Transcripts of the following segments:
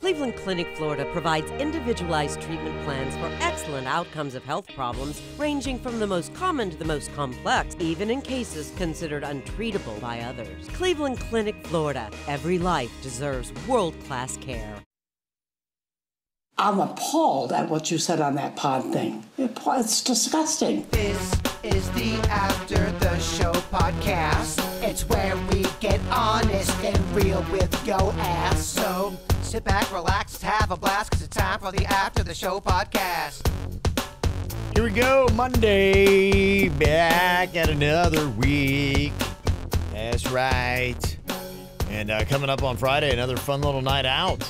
Cleveland Clinic, Florida provides individualized treatment plans for excellent outcomes of health problems ranging from the most common to the most complex, even in cases considered untreatable by others. Cleveland Clinic, Florida. Every life deserves world-class care. I'm appalled at what you said on that pod thing. It's disgusting. This is the After the Show podcast. It's where we get honest and real with yo ass. So sit back, relax, have a blast, because it's time for the After the Show podcast. Here we go, Monday, back at another week. That's right. And coming up on Friday, another fun little night out.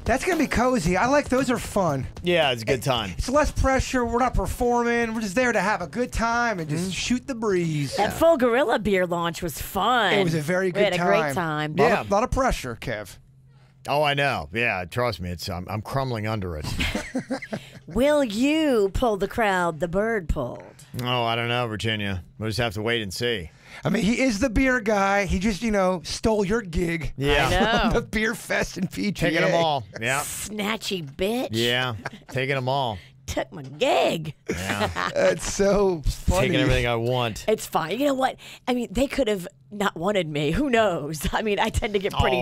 That's going to be cozy. I like those are fun. Yeah, it's a good time. It's less pressure. We're not performing. We're just there to have a good time and just shoot the breeze. That Full Gorilla beer launch was fun. It was a very good time. We had a great time. A lot of pressure, Kev. Oh, I know. Yeah, trust me. I'm crumbling under it. Will you pull the crowd the bird pulled? Oh, I don't know, Virginia. We'll just have to wait and see. I mean, he is the beer guy. He just, stole your gig. Yeah. I know. From the beer fest in PGA. Taking them all. Yeah. Snatchy bitch. Yeah. Taking them all. Took my gig. Yeah. That's so funny. Taking everything I want. It's fine. You know what? I mean, they could have not wanted me. Who knows? I mean, I tend to get pretty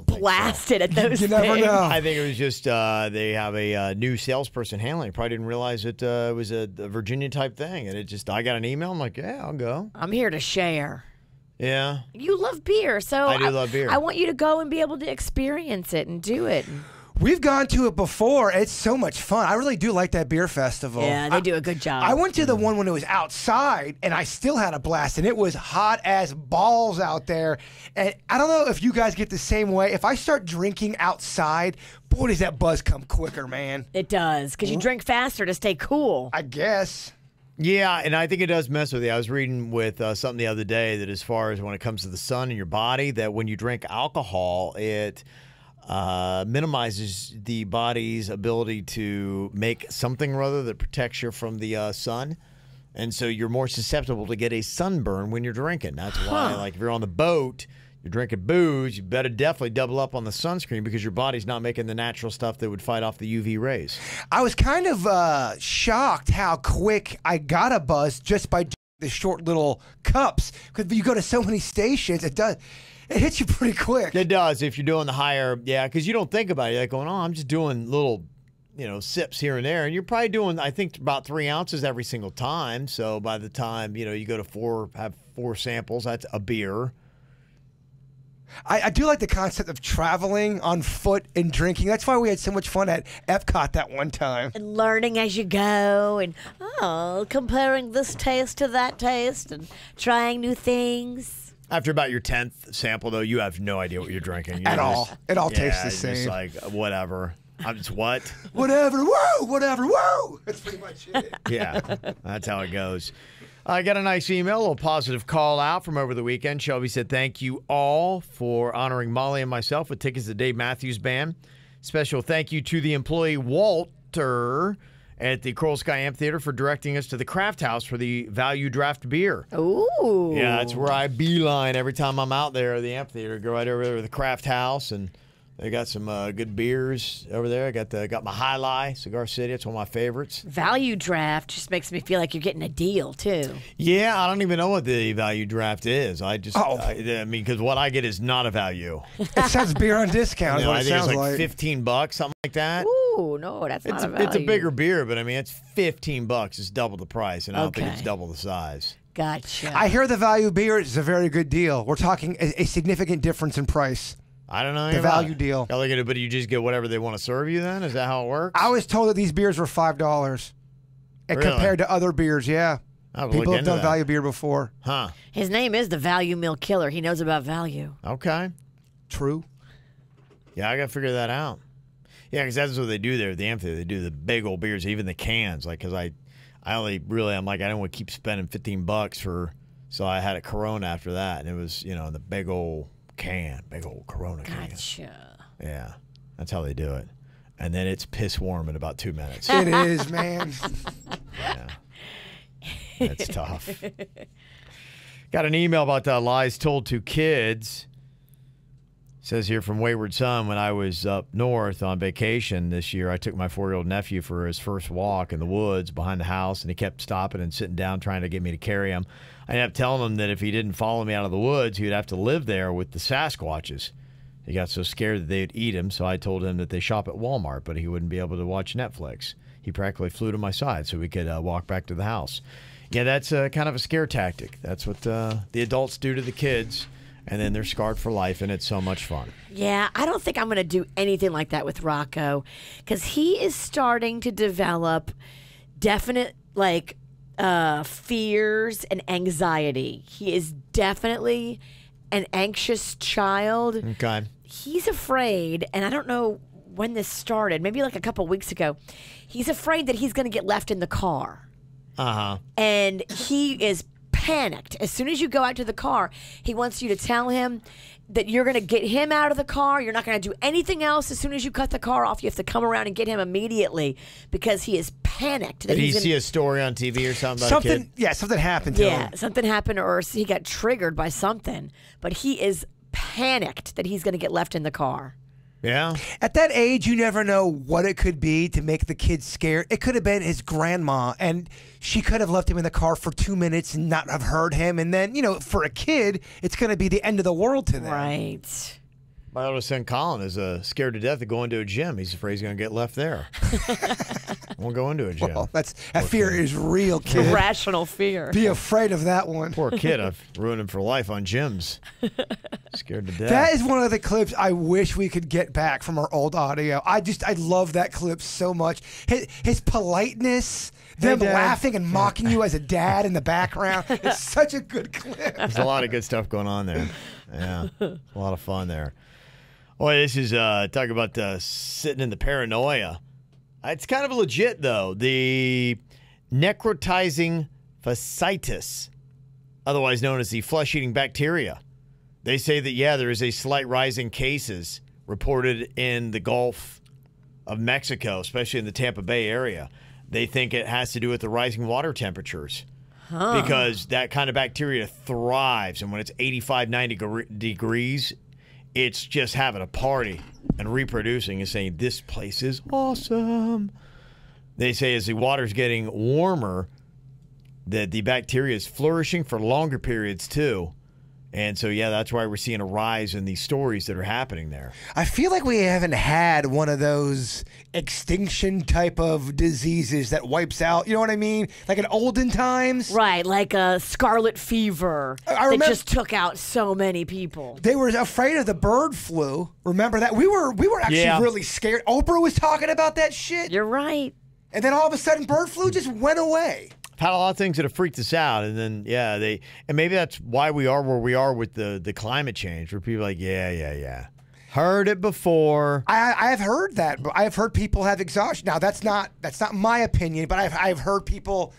blasted at those You things. never know. I think it was just they have a new salesperson handling. Probably didn't realize it was a Virginia type thing, and I got an email. I'm like, yeah, I'll go. I'm here to share. Yeah. You love beer, so I do love beer. I want you to go and be able to experience it and do it. We've gone to it before. It's so much fun. I really do like that beer festival. Yeah, they do a good job. I went to the one when it was outside, and I still had a blast, and it was hot as balls out there. And I don't know if you guys get the same way. If I start drinking outside, boy, does that buzz come quicker, man. It does, because you drink faster to stay cool. I guess. Yeah, and I think it does mess with you. I was reading with something the other day that as far as when it comes to the sun in your body, that when you drink alcohol, it minimizes the body's ability to make something rather that protects you from the sun. And so you're more susceptible to get a sunburn when you're drinking. That's why, like, if you're on the boat, you're drinking booze, you better definitely double up on the sunscreen because your body's not making the natural stuff that would fight off the UV rays. I was kind of shocked how quick I got a buzz just by the short little cups. Because you go to so many stations, it hits you pretty quick. It does if you're doing the higher, because you don't think about it. You're like going, oh, I'm just doing little, sips here and there. And you're probably doing, I think, about 3 ounces every single time. So by the time, you go to have 4 samples, that's a beer. I do like the concept of traveling on foot and drinking. That's why we had so much fun at Epcot that one time. And learning as you go and, comparing this taste to that taste and trying new things. After about your 10th sample, though, you have no idea what you're drinking. At all. It all tastes the same. Just like, whatever. I'm just what? Whatever, woo! Whatever, woo! That's pretty much it. Yeah, that's how it goes. I got a nice email, a little positive call out from over the weekend. Shelby said, thank you all for honoring Molly and myself with tickets to Dave Matthews Band. Special thank you to the employee Walter at the Coral Sky Amphitheater for directing us to the Craft House for the Value Draft Beer. Ooh. Yeah, that's where I beeline every time I'm out there at the amphitheater. Go right over there to the Craft House, and they got some good beers over there. I got my High Lie, Cigar City. It's one of my favorites. Value Draft just makes me feel like you're getting a deal, too. Yeah, I don't even know what the Value Draft is. I mean, because what I get is not a value. It says beer on discount. I think it's like $15, something like that. Ooh, no, that's not a value. It's a bigger beer, but I mean, it's $15. It's double the price, and I don't think it's double the size. Gotcha. I hear the value beer is a very good deal. We're talking a significant difference in price. I don't know. The value deal. Look at it, but you just get whatever they want to serve you then? Is that how it works? I was told that these beers were $5. And Really? compared to other beers, yeah. People have done value beer before. Huh. His name is the Value Meal Killer. He knows about value. Okay. True. Yeah, I got to figure that out. Yeah, because that's what they do there at the amphitheater. They do the big old beers, even the cans. Like, because I'm like, I don't want to keep spending $15 for, so I had a Corona after that, and it was, the big old Corona can. Gotcha. Yeah, that's how they do it. And then it's piss warm in about 2 minutes. It is, man. Yeah. That's tough. Got an email about lies told to kids. Says here from Wayward Son, when I was up north on vacation this year, I took my 4-year-old nephew for his first walk in the woods behind the house, and he kept stopping and sitting down trying to get me to carry him. I ended up telling him that if he didn't follow me out of the woods, he would have to live there with the Sasquatches. He got so scared that they'd eat him, so I told him that they shop at Walmart, but he wouldn't be able to watch Netflix. He practically flew to my side so we could walk back to the house. Yeah, that's kind of a scare tactic. That's what the adults do to the kids, and then they're scarred for life, and it's so much fun. Yeah, I don't think I'm going to do anything like that with Rocco, because he is starting to develop definite, fears and anxiety. He is definitely an anxious child. Okay. He's afraid, and I don't know when this started, maybe like a couple weeks ago. He's afraid that he's going to get left in the car. Uh-huh. And he is panicked. As soon as you go out to the car, he wants you to tell him that you're going to get him out of the car. You're not going to do anything else. As soon as you cut the car off, you have to come around and get him immediately because he is panicked. Did he see a story on TV or something about a kid? Yeah, something happened to him. Yeah, something happened, or he got triggered by something. But he is panicked that he's going to get left in the car. Yeah. At that age, you never know what it could be to make the kid scared. It could have been his grandma, and she could have left him in the car for 2 minutes and not have heard him. And then, for a kid, it's going to be the end of the world to them. Right. My oldest son, Colin, is scared to death of going to a gym. He's afraid he's going to get left there. Won't go into a gym. Well, that fear is real, kid. Irrational fear. Be afraid of that one. Poor kid. I've ruined him for life on gyms. Scared to death. That is one of the clips I wish we could get back from our old audio. I love that clip so much. His politeness, them laughing and mocking you as a dad in the background. It's such a good clip. There's a lot of good stuff going on there. Yeah, a lot of fun there. Boy, this is talking about sitting in the paranoia. It's kind of legit, though. The necrotizing fasciitis, otherwise known as the flesh-eating bacteria. They say that, there is a slight rise in cases reported in the Gulf of Mexico, especially in the Tampa Bay area. They think it has to do with the rising water temperatures. Because that kind of bacteria thrives, and when it's 85, 90 degrees, it's just having a party and reproducing and saying, this place is awesome. They say as the water's getting warmer, that the bacteria is flourishing for longer periods, too. And so, that's why we're seeing a rise in these stories that are happening there. I feel like we haven't had one of those extinction type of diseases that wipes out, you know what I mean? Like in olden times. Right, like a scarlet fever that just took out so many people. They were afraid of the bird flu. Remember that? We were actually really scared. Oprah was talking about that shit. You're right. And then all of a sudden, bird flu just went away. Had a lot of things that have freaked us out, and then and maybe that's why we are where we are with the climate change, where people are like, heard it before. I have heard that, but I have heard people have exhaustion. Now that's not my opinion, but I've heard people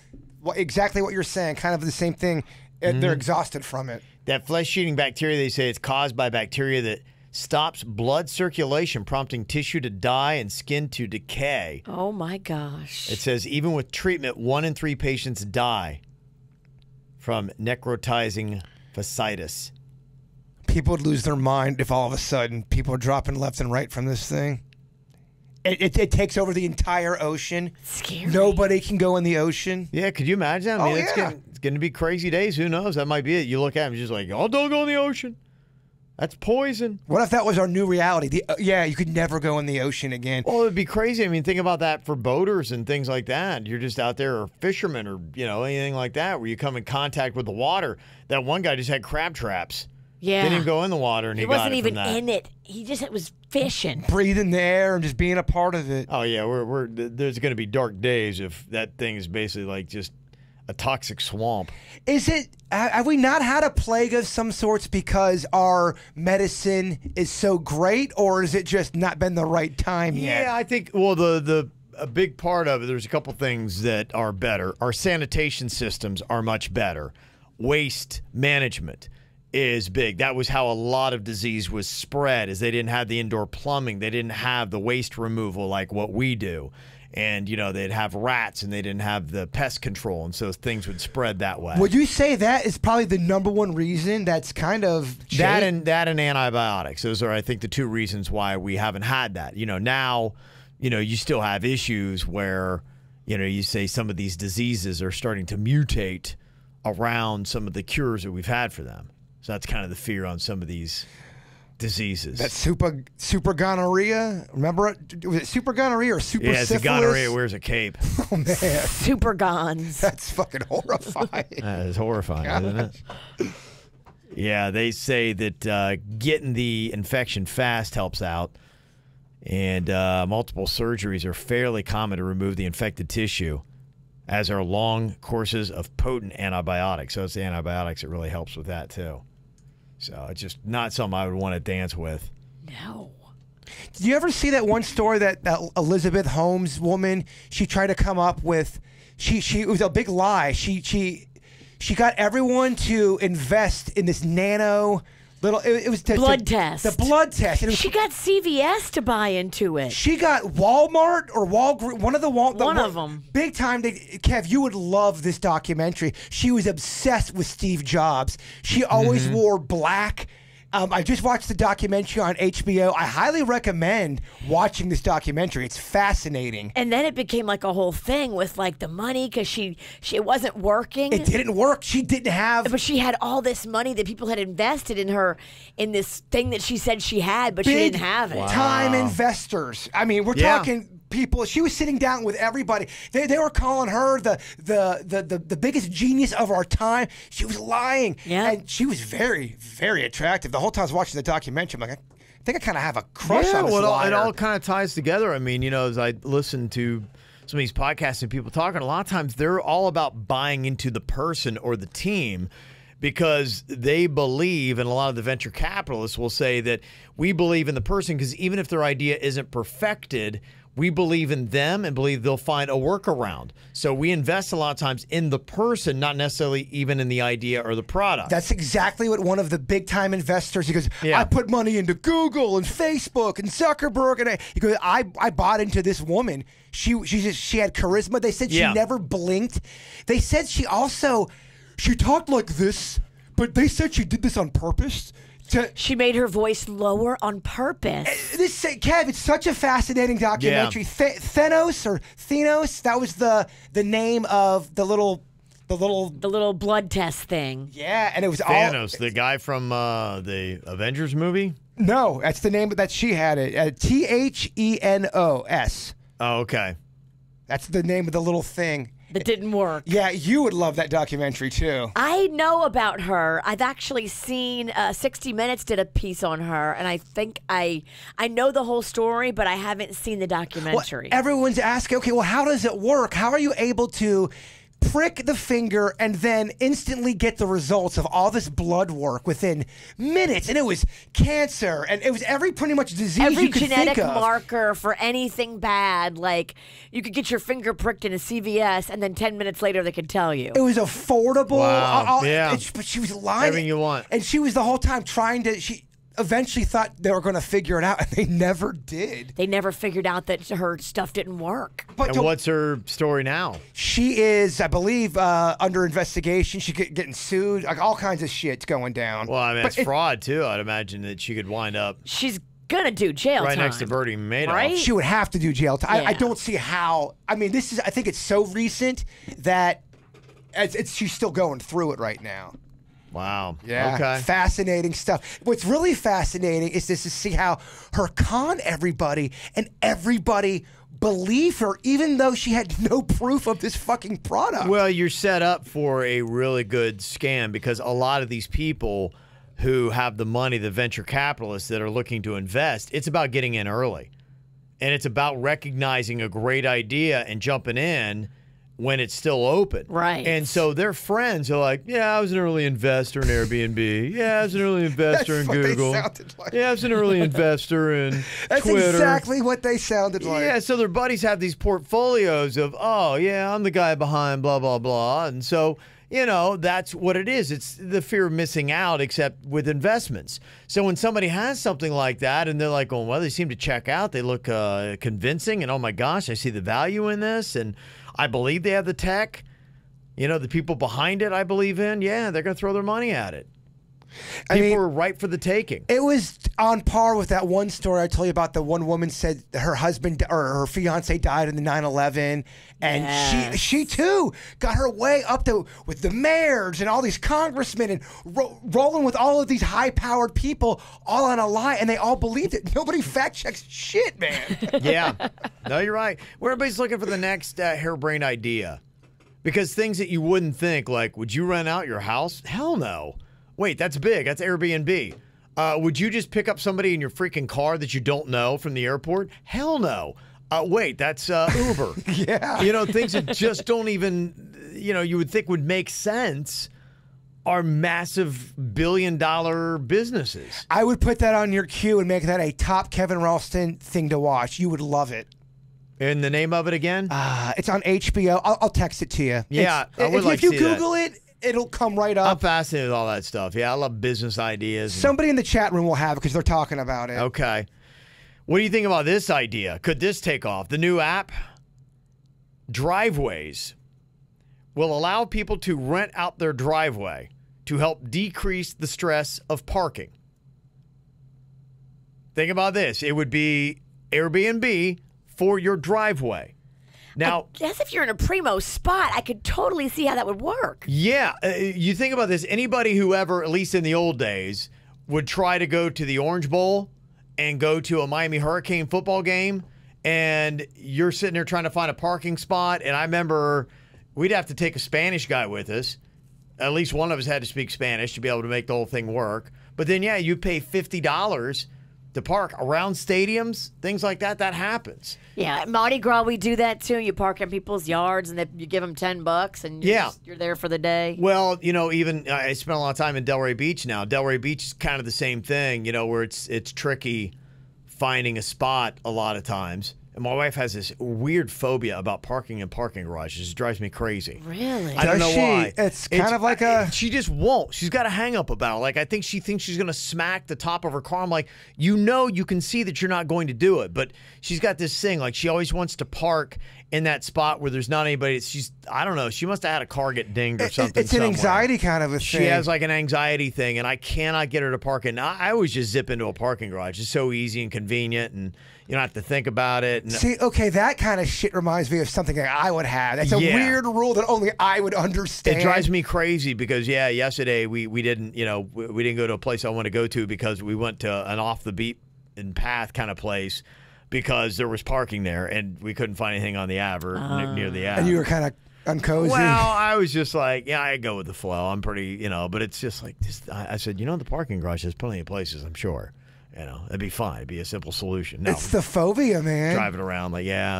exactly what you're saying, kind of the same thing. They're exhausted from it. That flesh-eating bacteria, they say it's caused by bacteria that stops blood circulation, prompting tissue to die and skin to decay. Oh, my gosh. It says even with treatment, 1 in 3 patients die from necrotizing fasciitis. People would lose their mind if all of a sudden people are dropping left and right from this thing. It takes over the entire ocean. Scary. Nobody can go in the ocean. Yeah, could you imagine? I mean, it's going to be crazy days. Who knows? That might be it. You look at them, just like, don't go in the ocean. That's poison. What if that was our new reality? You could never go in the ocean again. Well, it'd be crazy. I mean, think about that for boaters and things like that. You're just out there, or fishermen, or anything like that, where you come in contact with the water. That one guy just had crab traps. Yeah. Didn't even go in the water, and he wasn't got it even from that. in it. He just was fishing, breathing the air, and just being a part of it. Oh yeah, there's going to be dark days if that thing is basically like just a toxic swamp. Is it? Have we not had a plague of some sorts because our medicine is so great, or is it just not been the right time yet? Yeah, I think. Well, a big part of it. There's a couple things that are better. Our sanitation systems are much better. Waste management is big. That was how a lot of disease was spread, is they didn't have the indoor plumbing. They didn't have the waste removal like what we do. And, they'd have rats and they didn't have the pest control. And so things would spread that way. Would you say that is probably the number one reason that's kind of that and antibiotics? Those are, I think, the two reasons why we haven't had that. Now, you still have issues where, you say some of these diseases are starting to mutate around some of the cures that we've had for them. So that's kind of the fear on some of these diseases. That super gonorrhea. Remember it? Was it super gonorrhea or super syphilis? Yeah, it's a gonorrhea wears a cape. Oh, man. Super gons. That's fucking horrifying. That is horrifying, isn't it? Yeah, they say that getting the infection fast helps out. And multiple surgeries are fairly common to remove the infected tissue, as are long courses of potent antibiotics. So it's the antibiotics that really helps with that, too. So it's just not something I would want to dance with. No. Did you ever see that one story that Elizabeth Holmes woman, she tried to come up with, it was a big lie. She got everyone to invest in this nano little, it was blood test. The blood test. And She got CVS to buy into it. She got Walmart or Walgreens, one of them. Big time. Kev, you would love this documentary. She was obsessed with Steve Jobs. She always wore black. I just watched the documentary on HBO. I highly recommend watching this documentary. It's fascinating. And then it became like a whole thing with like the money because it wasn't working. It didn't work. She didn't have. But she had all this money that people had invested in her in this thing that she said she had, but she didn't have it. Time investors. I mean, we're talking people. She was sitting down with everybody. They were calling her the biggest genius of our time. She was lying. Yeah. And she was very, very attractive. The whole time I was watching the documentary, I'm like, I think I kind of have a crush on this liar. It all kind of ties together. I mean, as I listen to some of these podcasts and people talking, a lot of times they're all about buying into the person or the team, because they believe, and a lot of the venture capitalists will say that we believe in the person because even if their idea isn't perfected, we believe in them and believe they'll find a workaround. So we invest a lot of times in the person, not necessarily even in the idea or the product. That's exactly what one of the big time investors, he goes, I put money into Google and Facebook and Zuckerberg. And he goes, I bought into this woman. She had charisma. They said she never blinked. They said she talked like this, but they said she did this on purpose. She made her voice lower on purpose. Kev, it's such a fascinating documentary. Thenos, that was the name of the little blood test thing. Yeah, and it was Thanos, the guy from the Avengers movie? No, that's the name that she had it. Thenos. Oh, okay. That's the name of the little thing. That didn't work. Yeah, you would love that documentary, too. I know about her. I've actually seen 60 Minutes did a piece on her, and I think I know the whole story, but I haven't seen the documentary. Well, everyone's asking, okay, well, how does it work? How are you able to prick the finger and then instantly get the results of all this blood work within minutes? And it was cancer, and it was pretty much disease you could think of. Every genetic marker for anything bad, like you could get your finger pricked in a CVS, and then 10 minutes later they could tell you. It was affordable. Wow. But she was lying. Everything you want. And she was the whole time trying to. She eventually thought they were going to figure it out, and they never did. They never figured out that her stuff didn't work. And what's her story now? She is, I believe, under investigation. She's getting sued. Like, all kinds of shit's going down. Well, I mean, it's fraud, too. I'd imagine that she could wind up. She's going to do jail right time. next to Bertie Madoff. Right? She would have to do jail time. Yeah. I don't see how. I mean, I think it's so recent that she's still going through it right now. Wow. Yeah. Okay. Fascinating stuff. What's really fascinating is to see how her con everybody and everybody believe her, even though she had no proof of this fucking product. Well, you're set up for a really good scam because a lot of these people who have the money, the venture capitalists that are looking to invest, it's about getting in early. And it's about recognizing a great idea and jumping in when it's still open. Right. And so their friends are like, yeah, I was an early investor in Airbnb. Yeah, I was an early investor in Google. That's what they sounded like. Yeah, I was an early investor in That's Twitter. exactly what they sounded like. Yeah, so their buddies have these portfolios of, oh, yeah, I'm the guy behind blah, blah, blah. And so, that's what it is. It's the fear of missing out, except with investments. So when somebody has something like that and they're like, oh, well, they seem to check out. They look convincing. And, oh, my gosh, I see the value in this. And I believe they have the tech. The people behind it I believe in. Yeah, they're going to throw their money at it. People were ripe for the taking. It was on par with that one story I told you about. The one woman said her husband or her fiance died in the 9/11, and she too got her way up to with the mayors and all these congressmen and rolling with all of these high-powered people all on a lie, and they all believed it. Nobody fact checks shit, man. Yeah, no, you're right. Well, everybody's looking for the next harebrained idea, because things that you wouldn't think, like, would you rent out your house? Hell no. Wait, that's big. That's Airbnb. Would you just pick up somebody in your freaking car that you don't know from the airport? Hell no. Wait, that's Uber. Yeah. Things that just don't even, you would think would make sense are massive billion-dollar businesses. I would put that on your queue and make that a top Kevin Ralston thing to watch. You would love it. And the name of it again? It's on HBO. I'll text it to you. Yeah, I would like to see that. If you Google it, it'll come right up. I'm fascinated with all that stuff. Yeah, I love business ideas. Somebody in the chat room will have it because they're talking about it. Okay. What do you think about this idea? Could this take off? The new app, Driveways, will allow people to rent out their driveway to help decrease the stress of parking. Think about this. It would be Airbnb for your driveway. Now, I guess if you're in a primo spot, I could totally see how that would work. Yeah. You think about this. Anybody who ever, at least in the old days, would try to go to the Orange Bowl and go to a Miami Hurricane football game, and you're sitting there trying to find a parking spot. And I remember we'd have to take a Spanish guy with us. At least one of us had to speak Spanish to be able to make the whole thing work. But then, yeah, you pay $50 to park around stadiums, things like that. That happens. Yeah, at Mardi Gras, we do that too. You park in people's yards, and you give them $10, and you're there for the day. Well, even I spent a lot of time in Delray Beach now. Delray Beach is kind of the same thing, where it's tricky finding a spot a lot of times. And my wife has this weird phobia about parking in parking garages. It drives me crazy. Really? I don't know why. It's kind of like a... She just won't. She's got a hang up about it. Like, I think she thinks she's going to smack the top of her car. I'm like, you can see that you're not going to do it. But she's got this thing. Like, she always wants to park in that spot where there's not anybody. I don't know. She must have had a car get dinged or something. It's an anxiety kind of a thing. She has like an anxiety thing, and I cannot get her to park in. I always just zip into a parking garage. It's so easy and convenient, and you don't have to think about it. And see, okay, that kind of shit reminds me of something that I would have. That's a weird rule that only I would understand. It drives me crazy because, yesterday we didn't, we didn't go to a place I want to go to because we went to an off the beaten path kind of place because there was parking there and we couldn't find anything on the Ave or near the Ave. And you were kind of uncozy. Well, I was just like, I go with the flow. I'm pretty, but it's just like this. I said, the parking garage has plenty of places, I'm sure. It'd be fine. It'd be a simple solution. No, it's the phobia, man. Driving around,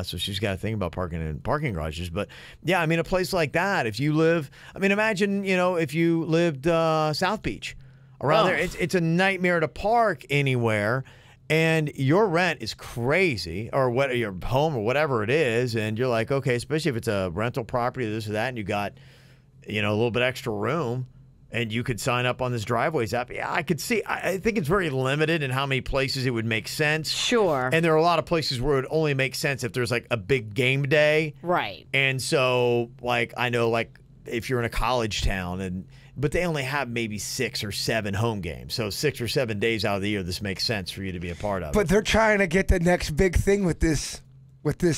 so she's got to think about parking in parking garages. But, a place like that, if you live, imagine, if you lived South Beach around there. It's a nightmare to park anywhere. And your rent is crazy, or what, your home or whatever it is, and you're like, okay, especially if it's a rental property, this or that, and you got, a little bit extra room, and you could sign up on this Driveways app. Yeah, I could see. I think it's very limited in how many places it would make sense. Sure. And there are a lot of places where it would only make sense if there's like a big game day. Right. And so, I know, if you're in a college town but they only have maybe 6 or 7 home games. So 6 or 7 days out of the year, this makes sense for you to be a part of. But they're trying to get the next big thing with this.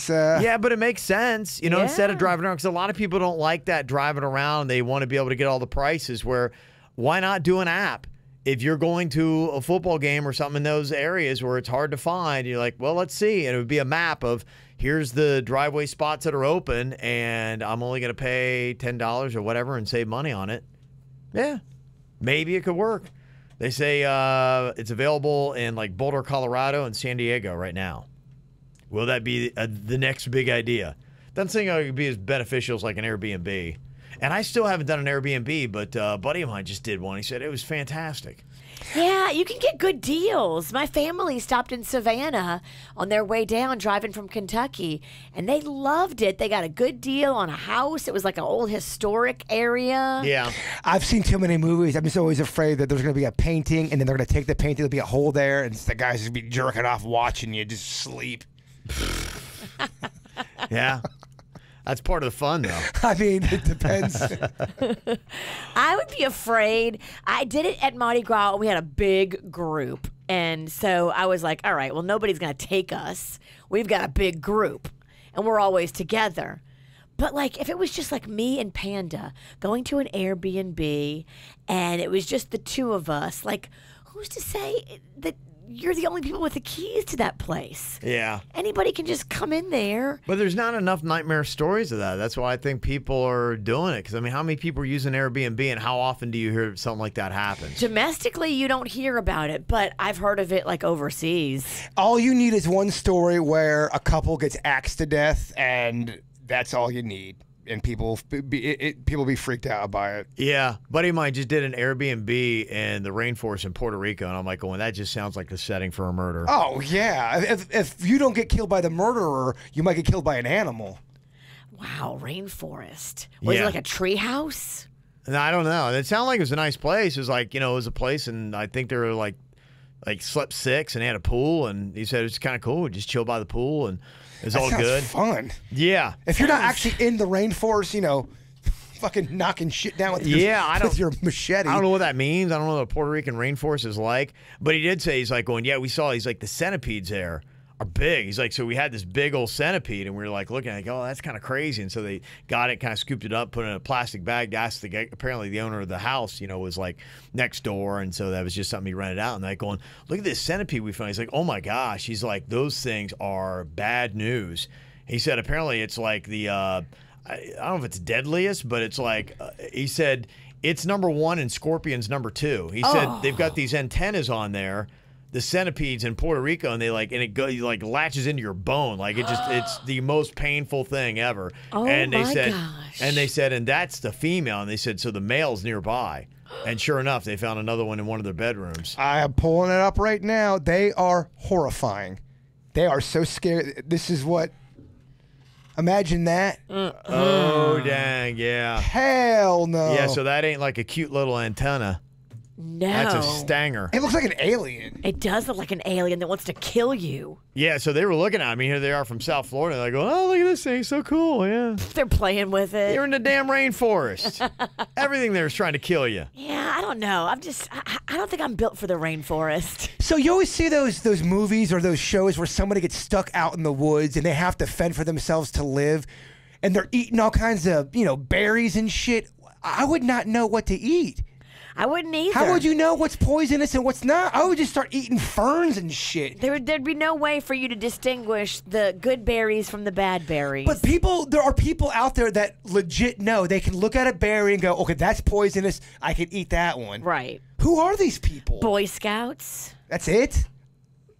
Yeah, but it makes sense, instead of driving around, because a lot of people don't like that driving around. They want to be able to get all the prices. Where why not do an app? If you're going to a football game or something in those areas where it's hard to find, you're like, well, let's see. And it would be a map of here's the driveway spots that are open, and I'm only going to pay $10 or whatever and save money on it. Yeah, maybe it could work. They say it's available in Boulder, Colorado, and San Diego right now. Will that be the next big idea? Doesn't seem like it would be as beneficial as an Airbnb. And I still haven't done an Airbnb, but a buddy of mine just did one. He said it was fantastic. Yeah, you can get good deals. My family stopped in Savannah on their way down driving from Kentucky, and they loved it. They got a good deal on a house. It was like an old historic area. Yeah. I've seen too many movies. I'm just always afraid that there's going to be a painting, and then they're going to take the painting, there'll be a hole there, and the guys just be jerking off watching you just sleep. Yeah. That's part of the fun, though. I mean, it depends. I would be afraid. I did it at Mardi Gras. We had a big group. And so I was like, all right, well, nobody's going to take us. We've got a big group. And we're always together. But, like, if it was just like me and Panda going to an Airbnb and it was just the two of us, like, who's to say that you're the only people with the keys to that place? Yeah. Anybody can just come in there. But there's not enough nightmare stories of that. That's why I think people are doing it. Because, I mean, how many people are using Airbnb, and how often do you hear something like that happen? Domestically, you don't hear about it, but I've heard of it, like, overseas. All you need is one story where a couple gets axed to death, and that's all you need. And people be freaked out by it. Yeah. Buddy of mine just did an Airbnb in the rainforest in Puerto Rico, and I'm like, that just sounds like the setting for a murder. Oh, yeah. If you don't get killed by the murderer, you might get killed by an animal. Wow, rainforest. Was it like a tree house? And I don't know. It sounded like it was a nice place. It was like, it was a place, and I think they were like slept six, and they had a pool, and he said it's kind of cool. Just chill by the pool, and it's all good. Fun. Yeah. If you're not actually in the rainforest, fucking knocking shit down with your machete. I don't know what that means. I don't know what the Puerto Rican rainforest is like. But he did say, he's like going, we saw, he's like, the centipedes there are big. He's like, so we had this big old centipede, and we were like looking at it, that's kind of crazy. And so they got it, kind of scooped it up, put it in a plastic bag, asked apparently the owner of the house, was like next door, and so that was just something he rented out. And they're going, look at this centipede we found. He's like, oh my gosh. He's like, those things are bad news. He said apparently it's like the I don't know if it's deadliest, but it's like he said it's number one and scorpions number two. He said they've got these antennas on there, the centipedes in Puerto Rico, and it latches into your bone. Like it's the most painful thing ever. Oh, and they my said, gosh. And they said, and that's the female. And they said, so the male's nearby. And sure enough, they found another one in one of their bedrooms. I am pulling it up right now. They are horrifying. They are so scary. This is what. Imagine that. Oh, dang, yeah. Hell no. Yeah, so that ain't like a cute little antenna. No. That's a stanger. It looks like an alien. It does look like an alien that wants to kill you. Yeah, so they were looking at me. Here they are from South Florida. They're going, look at this thing. So cool, yeah. They're playing with it. You're in the damn rainforest. Everything there's trying to kill you. Yeah, I don't know. I don't think I'm built for the rainforest. So you always see those movies or those shows where somebody gets stuck out in the woods and they have to fend for themselves to live, and they're eating all kinds of, berries and shit. I would not know what to eat. I wouldn't either. How would you know what's poisonous and what's not? I would just start eating ferns and shit. There'd be no way for you to distinguish the good berries from the bad berries. But there are people out there that legit know. They can look at a berry and go, okay, that's poisonous. I can eat that one. Right. Who are these people? Boy Scouts. That's it?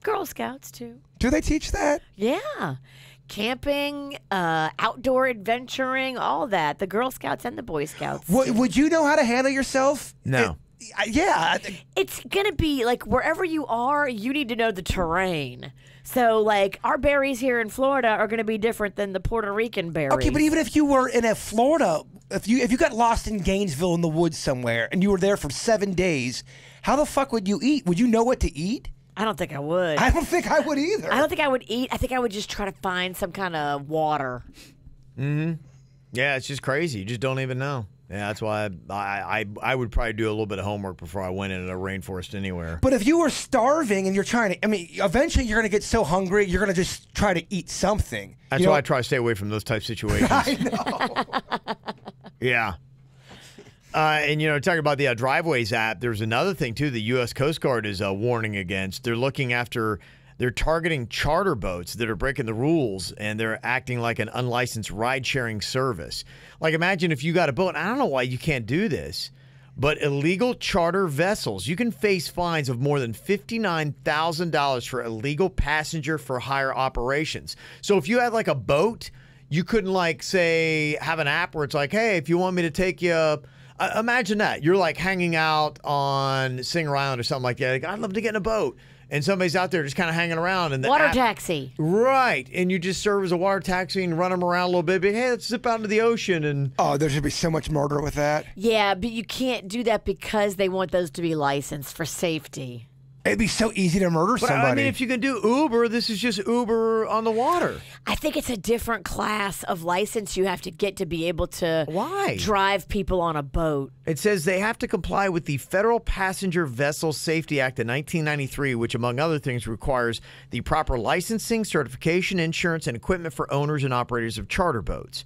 Girl Scouts, too. Do they teach that? Yeah. Camping, outdoor adventuring, all that. The Girl Scouts and the Boy Scouts. Would you know how to handle yourself? No. Yeah. It's going to be like wherever you are, you need to know the terrain. So, like, our berries here in Florida are going to be different than the Puerto Rican berries. Okay, but even if you were in Florida, if you got lost in Gainesville in the woods somewhere and you were there for 7 days, how the fuck would you eat? Would you know what to eat? I don't think I would. I don't think I would either. I don't think I would eat. I think I would just try to find some kind of water. Mm-hmm. Yeah, it's just crazy. You just don't even know. Yeah, that's why I would probably do a little bit of homework before I went into a rainforest anywhere. But if you were starving and you're trying to, eventually you're going to get so hungry, you're going to just try to eat something. That's why I try to stay away from those type situations. I know. Yeah. And, talking about the Driveways app, there's another thing, too, the U.S. Coast Guard is warning against. They're targeting charter boats that are breaking the rules, and they're acting like an unlicensed ride-sharing service. Like, imagine if you got a boat. I don't know why you can't do this, but illegal charter vessels, you can face fines of more than $59,000 for illegal passenger for hire operations. So if you had, like, a boat, you couldn't, like, say, have an app where it's like, hey, if you want me to take you Imagine that. You're like hanging out on Singer Island or something like that. Like, I'd love to get in a boat. And somebody's out there just kind of hanging around. And Water taxi. Right. And you just serve as a water taxi and run them around a little bit. But, hey, let's zip out into the ocean. And Oh, there should be so much murder with that. Yeah, but you can't do that because they want those to be licensed for safety. It'd be so easy to murder But somebody. I mean, if you can do Uber, this is just Uber on the water. I think it's a different class of license you have to get to be able to Why? drive people on a boat. It says they have to comply with the Federal Passenger Vessel Safety Act of 1993, which, among other things, requires the proper licensing, certification, insurance, and equipment for owners and operators of charter boats.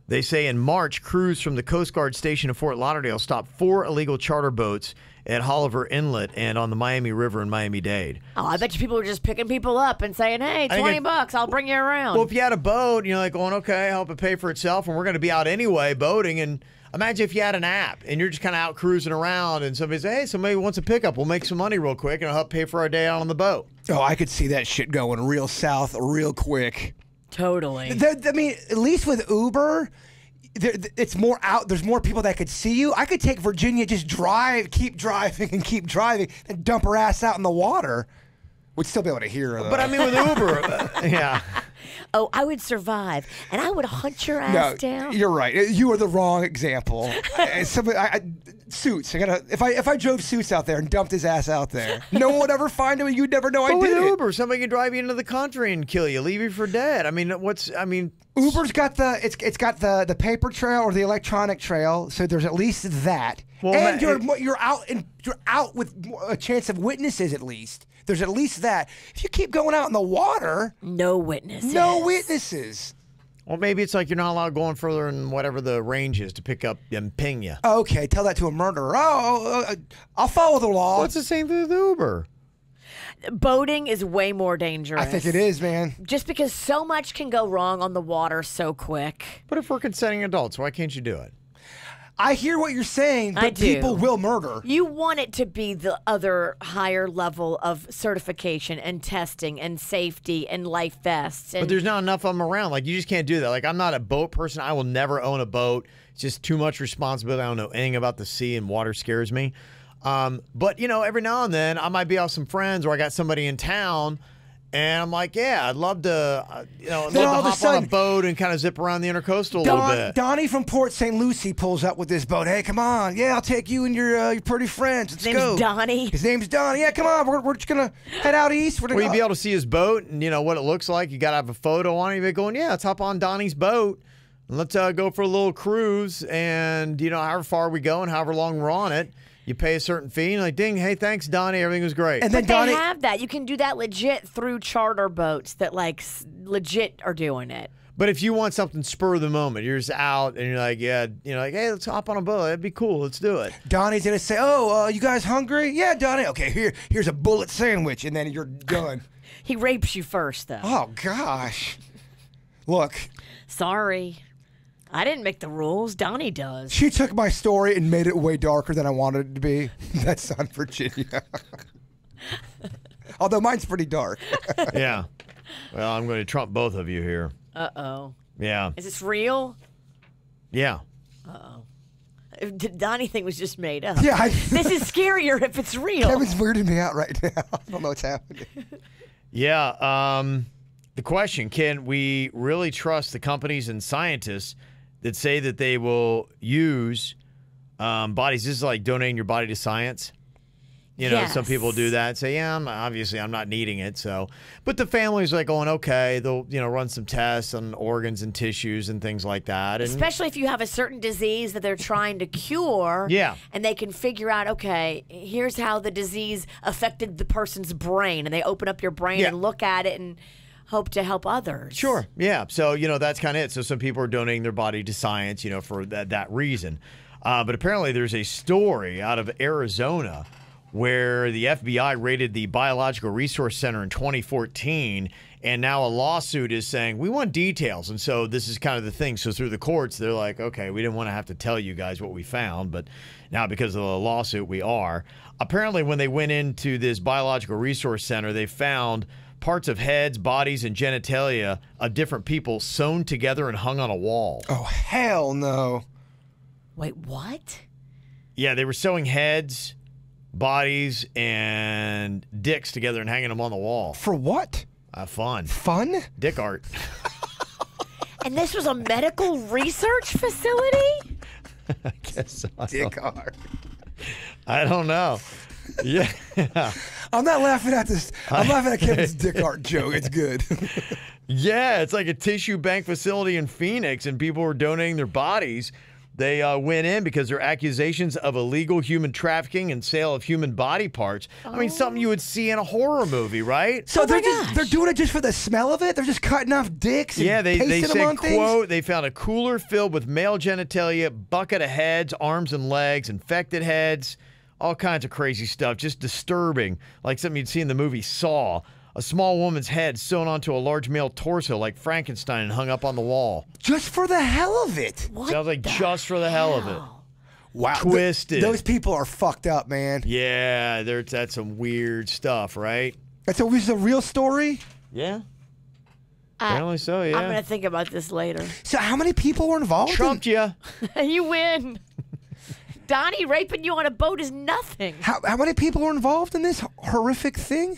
They say in March, crews from the Coast Guard station in Fort Lauderdale stopped 4 illegal charter boats at Holliver Inlet and on the Miami River in Miami-Dade. Oh, I bet you people were just picking people up and saying, hey, $20, I'll bring you around. Well, if you had a boat, you're like going, okay, help it pay for itself, and we're going to be out anyway boating. And imagine if you had an app and you're just kind of out cruising around and somebody says, hey, somebody wants a pickup. We'll make some money real quick and it'll help pay for our day out on the boat. Oh, I could see that shit going real south real quick. Totally. I mean, at least with Uber, it's more out. There's more people that could see you. I could take Virginia, just keep driving, and dump her ass out in the water. We'd still be able to hear her, though. But I mean, with Uber, yeah. Oh, I would survive, and I would hunt your ass down. You're right. You are the wrong example. Suits. If I drove Suits out there and dumped his ass out there, no one would ever find him, and you'd never know I did with it. Uber, somebody can drive you into the country and kill you, leave you for dead. I mean, Uber's got it's got the paper trail or the electronic trail, so there's at least that. Well, and you're out with a chance of witnesses at least. There's at least that. If you keep going out in the water, no witnesses. No witnesses. Well, maybe it's like you're not allowed going further than whatever the range is to pick up and ping you. Okay, tell that to a murderer. I'll follow the law. What's the same thing with Uber? Boating is way more dangerous. I think it is, man. Just because so much can go wrong on the water so quick. But if we're consenting adults, why can't you do it? I hear what you're saying, but people will murder. You want it to be the other higher level of certification and testing and safety and life vests. But there's not enough of them around. Like, you just can't do that. Like, I'm not a boat person. I will never own a boat. It's just too much responsibility. I don't know anything about the sea, and water scares me. But, every now and then I might be out with some friends or I got somebody in town, and I'm like, yeah, I'd love to, hop on a boat and kind of zip around the intercoastal a little bit. Donnie from Port St. Lucie pulls up with this boat. Hey, come on. Yeah, I'll take you and your pretty friends. Let's go. His name's Donnie? His name's Donnie. Yeah, come on. We're just going to head out east. Well, you'd be able to see his boat and, what it looks like. You got to have a photo on it. You'd be going, yeah, let's hop on Donnie's boat. And let's go for a little cruise. And, however far we go and however long we're on it, you pay a certain fee, and like, ding, hey, thanks, Donnie, everything was great. And then they have that. You can do that legit through charter boats that, legit are doing it. But if you want something spur of the moment, you're just out, and you're like, hey, let's hop on a boat. That'd be cool. Let's do it. Donnie's going to say, you guys hungry? Yeah, Donnie. Okay, here's a bullet sandwich, and then you're done. He rapes you first, though. Oh, gosh. Look. Sorry. I didn't make the rules. Donnie does. She took my story and made it way darker than I wanted it to be. That's on Virginia. Although mine's pretty dark. Yeah. Well, I'm going to trump both of you here. Uh-oh. Yeah. Is this real? Yeah. Uh-oh. The Donnie thing was just made up. Yeah. This is scarier if it's real. Kevin's weirding me out right now. I don't know what's happening. Yeah. The question, can we really trust the companies and scientists that say that they will use bodies? This is like donating your body to science. Yes. Some people do that and say, yeah, I'm not needing it. So, but the family's like going, okay, they'll, run some tests on organs and tissues and things like that. And especially if you have a certain disease that they're trying to cure. Yeah. And they can figure out, okay, here's how the disease affected the person's brain. And they open up your brain and look at it and hope to help others. Sure. Yeah. So, that's kind of it. So some people are donating their body to science, for that reason. But apparently there's a story out of Arizona where the FBI raided the Biological Resource Center in 2014, and now a lawsuit is saying, we want details. And so this is kind of the thing. So through the courts, they're like, okay, we didn't want to have to tell you guys what we found, but now because of the lawsuit, we are. Apparently, when they went into this Biological Resource Center, they found parts of heads, bodies, and genitalia of different people sewn together and hung on a wall. Oh, hell no. Wait, what? Yeah, they were sewing heads, bodies, and dicks together and hanging them on the wall. For what? Fun. Fun? Dick art. And this was a medical research facility? I guess so. Dick art. I don't know. Yeah. I'm not laughing at this. I'm laughing at Kevin's dick art joke. It's good. Yeah, it's like a tissue bank facility in Phoenix, and people were donating their bodies. They went in because there are accusations of illegal human trafficking and sale of human body parts. I mean, something you would see in a horror movie, right? So they're doing it just for the smell of it? They're just cutting off dicks and they pasting them said, on things? quote, they found a cooler filled with male genitalia, bucket of heads, arms and legs, infected heads, all kinds of crazy stuff, just disturbing, like something you'd see in the movie Saw. A small woman's head sewn onto a large male torso like Frankenstein and hung up on the wall. Just for the hell of it. What Sounds like the just for the hell of it. Wow. Twisted. Those people are fucked up, man. Yeah, that's some weird stuff, right? This is a real story? Yeah. Apparently so, yeah. I'm going to think about this later. So how many people were involved? Trumped you. You win. Donnie, raping you on a boat is nothing. How many people were involved in this horrific thing?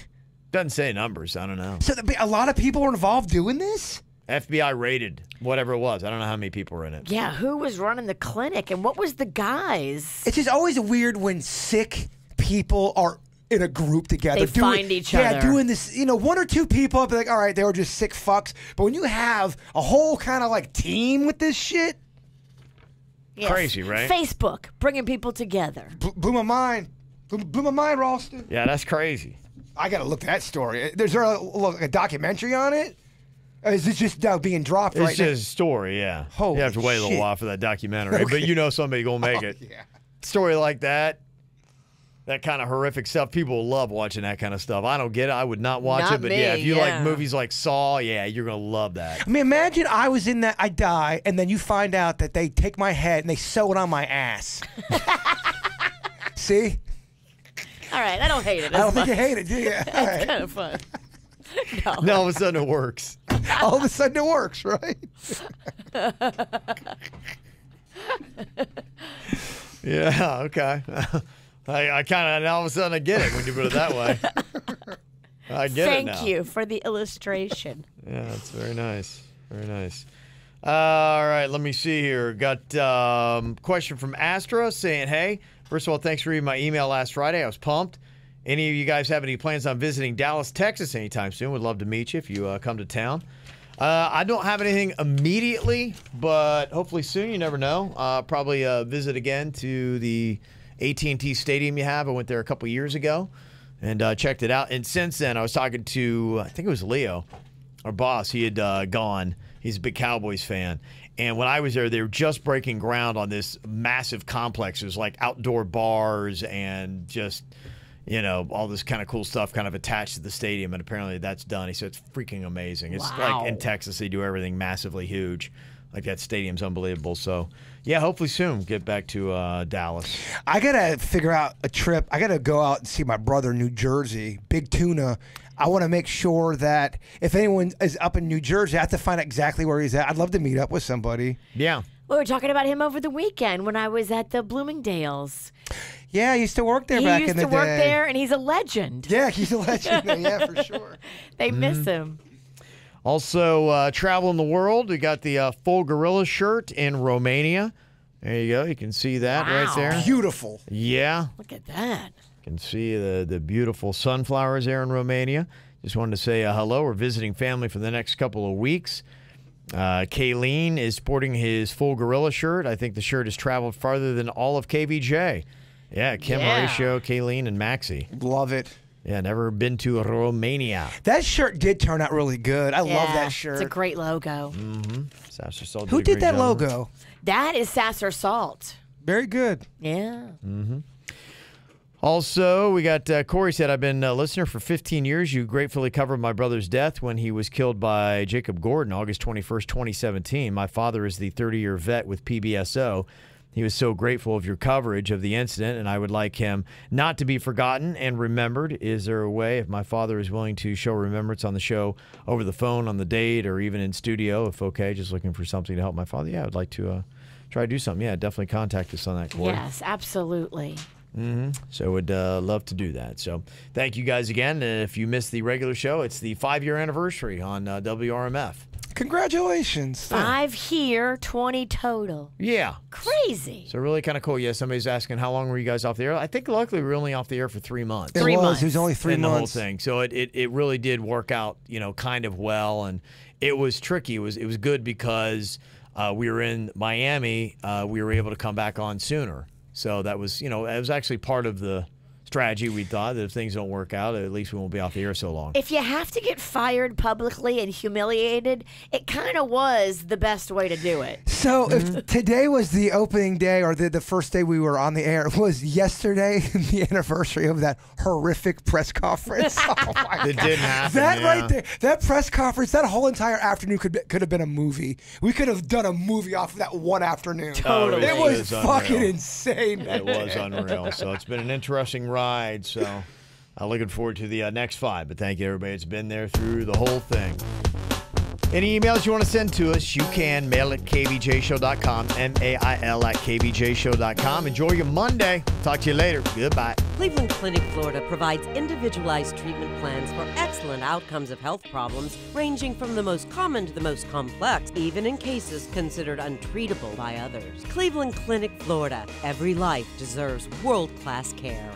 Doesn't say numbers. I don't know. So a lot of people were involved doing this? FBI raided whatever it was. I don't know how many people were in it. Yeah, who was running the clinic and what was the guys? It's just always weird when sick people are in a group together. They find each other. Yeah, doing this, one or two people, I'll be like, all right, they were just sick fucks. But when you have a whole kind of like team with this shit. Yes. Crazy, right? Facebook, bringing people together. Blew my mind. Blew my mind, Ralston. Yeah, that's crazy. I got to look at that story. Is there a documentary on it? Or is it just being dropped right now? It's just a story, yeah. Holy you have to wait a little shit. while for that documentary, Okay. but you know somebody going to make it. Yeah. Story like that kind of horrific stuff, people love watching that kind of stuff. I don't get it. I would not watch Not it, but me, yeah, if you yeah. like movies like Saw, yeah, you're going to love that. I mean, imagine I was in that, I die, and then you find out that they take my head and they sew it on my ass. See? All right, I don't hate it. I don't think you hate it, do you? All It's right. kind of fun. No. Now all of a sudden it works. All of a sudden it works, right? Yeah, okay. I kind of, all of a sudden I get it when you put it that way. I get it now. Thank you for the illustration. Yeah, that's very nice. Very nice. All right, let me see here. Got question from Astra saying, hey, first of all, thanks for reading my email last Friday. I was pumped. Any of you guys have any plans on visiting Dallas, Texas anytime soon? Would love to meet you if you come to town. I don't have anything immediately, but hopefully soon. You never know. Probably visit again to the AT&T Stadium you have. I went there a couple years ago and checked it out. And since then, I was talking to, I think it was Leo, our boss. He had gone. He's a big Cowboys fan. And when I was there, they were just breaking ground on this massive complex. It was like outdoor bars and just, all this kind of cool stuff kind of attached to the stadium. And apparently that's done. He said it's freaking amazing. It's Wow. like in Texas, they do everything massively huge. Like that stadium's unbelievable. So, yeah, hopefully soon get back to Dallas. I got to figure out a trip. I got to go out and see my brother in New Jersey, Big Tuna. I want to make sure that if anyone is up in New Jersey, I have to find out exactly where he's at. I'd love to meet up with somebody. Yeah. We were talking about him over the weekend when I was at the Bloomingdale's. Yeah, he used to work there back in the day. He used to work there, and he's a legend. Yeah, he's a legend. Yeah, for sure. They miss him. Also, traveling the world. We got the full gorilla shirt in Romania. There you go. You can see that right Wow. there. Beautiful. Yeah. Look at that. You can see the beautiful sunflowers there in Romania. Just wanted to say hello. We're visiting family for the next couple of weeks. Kayleen is sporting his full gorilla shirt. I think the shirt has traveled farther than all of KVJ. Yeah, Kim, Yeah. Horatio, Kayleen, and Maxie. Love it. Yeah, never been to Romania. That shirt did turn out really good. I love Yeah, that shirt. It's a great logo. Sasser Salt Who a did great that job. logo? That is Sasser Salt. Very good. Yeah. Also, we got Corey said, I've been a listener for 15 years. You gratefully covered my brother's death when he was killed by Jacob Gordon, August 21st, 2017. My father is the 30-year vet with PBSO. He was so grateful of your coverage of the incident, and I would like him not to be forgotten and remembered. Is there a way, if my father is willing to show remembrance on the show over the phone, on the date, or even in studio, if okay, just looking for something to help my father? Yeah, I'd like to try to do something, yeah, definitely contact us on that, Corey. Yes, absolutely. So would love to do that. So thank you guys again. And if you missed the regular show, it's the 5-year anniversary on WRMF. Congratulations. 5 here, 20 total. Yeah. Crazy. So really kind of cool. Yeah, somebody's asking how long were you guys off the air? I think luckily we were only off the air for 3 months. It 3 was. months. It was only 3 in months. the whole thing. So it really did work out, kind of well. And it was tricky. It was good because we were in Miami. We were able to come back on sooner. So that was, it was actually part of the strategy. We thought that if things don't work out, at least we won't be off the air so long. If you have to get fired publicly and humiliated, it kind of was the best way to do it. So if today was the opening day or the first day we were on the air, was yesterday the anniversary of that horrific press conference. Oh my It God. didn't happen. That yeah. right there, that press conference, that whole entire afternoon could have been a movie. We could have done a movie off of that one afternoon. Totally. It was unreal. fucking insane. It was unreal. So it's been an interesting ride. So looking forward to the next 5. But thank you, everybody. It's been there through the whole thing. Any emails you want to send to us, you can mail at kvjshow.com, mail at kvjshow.com. Enjoy your Monday. Talk to you later. Goodbye. Cleveland Clinic, Florida provides individualized treatment plans for excellent outcomes of health problems ranging from the most common to the most complex, even in cases considered untreatable by others. Cleveland Clinic, Florida. Every life deserves world-class care.